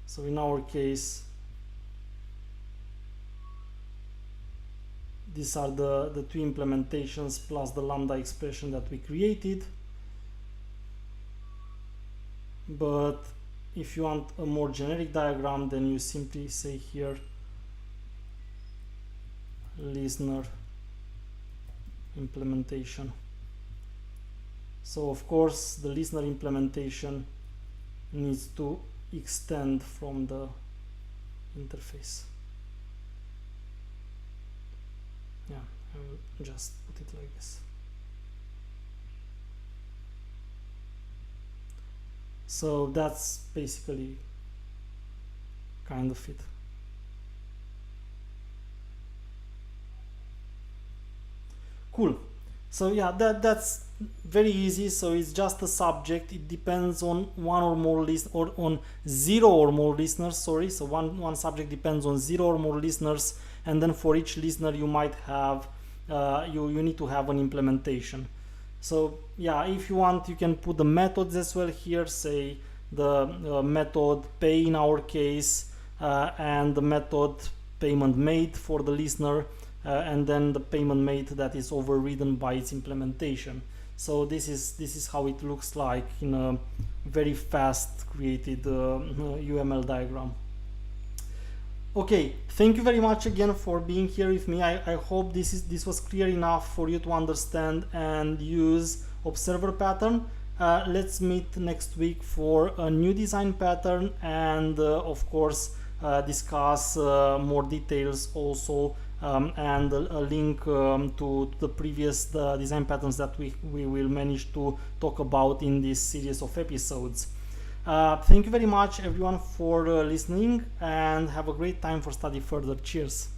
So in our case, these are the 2 implementations plus the lambda expression that we created. But if you want a more generic diagram, then you simply say here listener implementation. So of course the listener implementation needs to extend from the interface. Yeah, and just put it like this. So that's basically kind of it. Cool. So yeah, that's very easy. So it's just a subject. It depends on one or more or on zero or more listeners. Sorry. So one subject depends on zero or more listeners, and then for each listener you might have you need to have an implementation. So yeah, if you want, you can put the methods as well here. Say the method pay in our case, and the method payment made for the listener. And then the payment made that is overridden by its implementation. So this is how it looks like in a very fast created UML diagram. Okay, thank you very much again for being here with me. I hope this was clear enough for you to understand and use observer pattern. Let's meet next week for a new design pattern, and of course discuss more details also, and a link to the previous design patterns that we will manage to talk about in this series of episodes. Thank you very much everyone for listening, and have a great time for study further. Cheers.